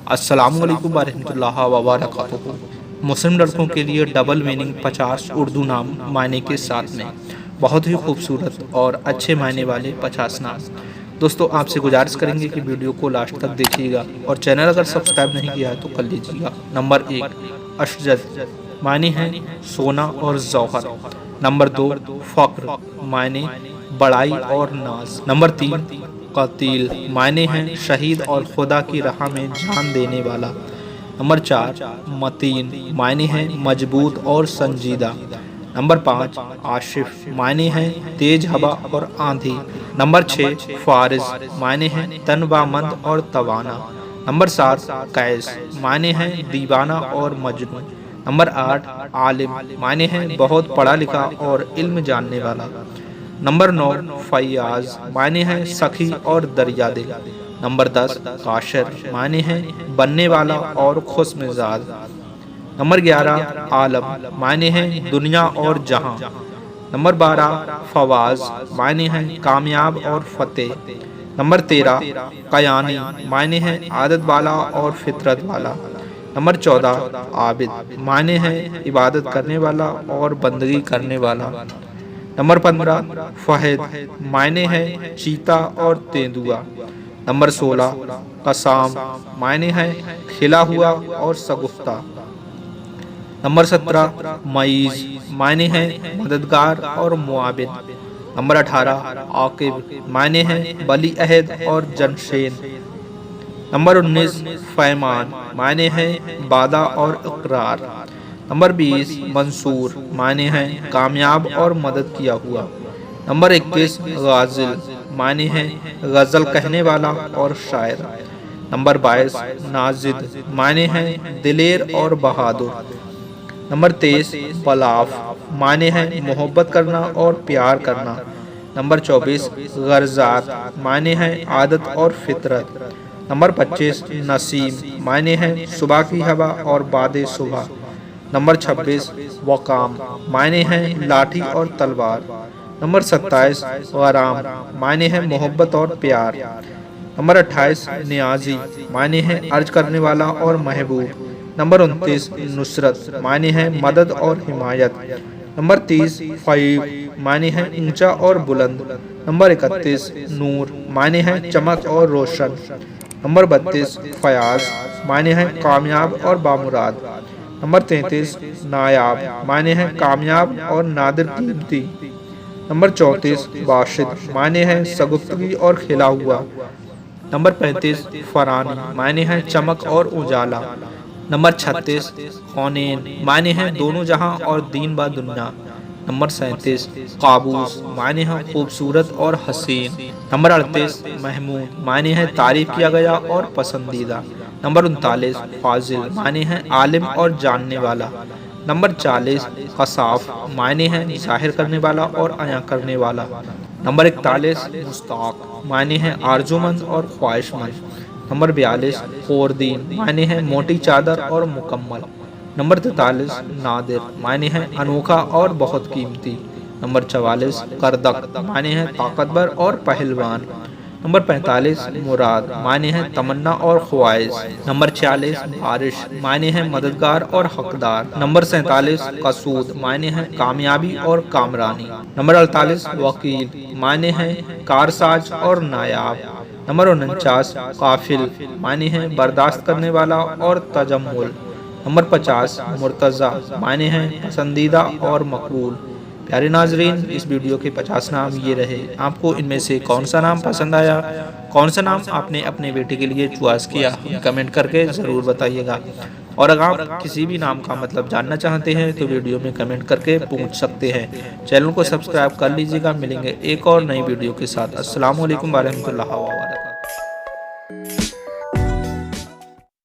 अस्सलामु अलैकुम वरहमतुल्लाहि वबरकातुहू। मुस्लिम लड़कों के लिए डबल मीनिंग 50 उर्दू नाम मायने के साथ में बहुत ही खूबसूरत और अच्छे मायने वाले 50 नाम। दोस्तों आपसे गुजारिश करेंगे कि वीडियो को लास्ट तक देखिएगा और चैनल अगर सब्सक्राइब नहीं किया है तो कर लीजिएगा। नंबर 1 अशजद, मायने हैं सोना और जौहर। नंबर 2 फ़क्र, मायने बड़ाई और नाज। नंबर 3 कतील, मायने हैं शहीद और खुदा की राह में जान देने वाला। नंबर 4 मतीन, मायने हैं मजबूत और संजीदा। नंबर 5 आशिफ, मायने हैं तेज हवा और आंधी। नंबर 6 फारिज, मायने हैं तनबामंद और तवाना। नंबर 7 कैस, मायने हैं दीवाना और मजनू। नंबर 8 आलिम, मायने हैं बहुत पढ़ा लिखा और इल्म जानने वाला। नंबर 9 फैयाज, मायने हैं सखी और दरिया दिल। नंबर 10 काशर, मायने हैं बनने वाला और खुश मिजाज। नंबर 11 आलम, मायने हैं दुनिया और जहां। नंबर 12 फवाज, मायने हैं कामयाब और फतेह। नंबर 13 कयानी, मायने हैं आदत वाला और फितरत वाला। नंबर 14 आबिद, मायने हैं इबादत करने वाला और बंदगी करने वाला। नंबर 15 फहद, मायने हैं चीता और तेंदुआ। नंबर 16 कसाम, मायने हैं खिला हुआ और सगुफ्ता। नंबर 17 मईज, मायने हैं मददगार और मुआविन। नंबर 18 आकिब, मायने हैं बली अहद और जनशेन। नंबर 19 फैमान, मायने हैं बादा और इकरार। नंबर 20 मंसूर, मायने हैं कामयाब और मदद किया हुआ। नंबर 21 गाजिल, मायने हैं गज़ल कहने वाला और शायर। नंबर 22 नाजिद, मायने हैं दिलेर और बहादुर। नंबर 23 बलाफ, मायने हैं मोहब्बत करना और प्यार करना। नंबर 24 गर्जात, मायने हैं आदत और फितरत। नंबर 25 नसीम, मायने हैं सुबह की हवा और बादे सुबह। नंबर 26 वकाम, मायने हैं लाठी और तलवार। नंबर 27 गराम, मायने हैं मोहब्बत और प्यार। नंबर 28 नियाजी, मायने हैं अर्ज करने वाला और महबूब। नंबर 29 नुसरत, मायने हैं मदद और हिमायत। नंबर 30 फ़ईब, मायने हैं ऊंचा और बुलंद। नंबर 31 नूर, मायने हैं चमक और रोशन। नंबर 32 फयाज, मायने हैं कामयाब और बामुराद। नंबर 33 नायाब, मायने हैं कामयाब और नादिर कीमती। नंबर 34 बाशिद, मायने हैं सगुफ्तगी और खिला हुआ। नंबर 35 फरानी, मायने हैं चमक और उजाला। नंबर 36 कौनेन, मायने हैं दोनों जहां और दीन बा दुनिया। नंबर 37 काबूस, मायने हैं खूबसूरत और हसीन। नंबर 38 महमूद, मायने हैं तारीफ किया गया और पसंदीदा। नंबर 39 फाजिल, मायने हैं आलिम और जानने वाला। नंबर 40 कसाफ, मायने हैं जाहिर करने वाला और अया करने वाला। नंबर 41 मुस्ताक, मायने हैं आरजूमंद और ख्वाहिशमंद। नंबर 42 खोरदीन, मायने हैं मोटी चादर और मुकम्मल। नंबर 43 नादिर, मायने हैं अनोखा और बहुत कीमती। नंबर 44 करदक, मायने हैं ताकतवर और पहलवान। नंबर 45 मुराद, मायने हैं तमन्ना और ख्वाहिश। नंबर 46 बारिश, मायने हैं मददगार और हकदार। नंबर 47 कसूद, मायने हैं कामयाबी और कामरानी। नंबर 48 वकील, मायने हैं कारसाज और नायाब। नंबर 49 काफिल, मायने हैं बर्दाश्त करने वाला और तजम्मुल। नंबर 50 मुर्तज़ा, मायने हैं पसंदीदा और मकबूल। प्यारे नाजरीन, इस वीडियो के 50 नाम ये रहे। आपको इनमें से कौन सा नाम पसंद आया, कौन सा नाम आपने अपने बेटे के लिए चॉइस किया, कमेंट करके ज़रूर बताइएगा। और अगर आप किसी भी नाम का मतलब जानना चाहते हैं तो वीडियो में कमेंट करके पूछ सकते हैं। चैनल को सब्सक्राइब कर लीजिएगा। मिलेंगे एक और नई वीडियो के साथ। अस्सलाम वालेकुम वरहमतुल्लाहि।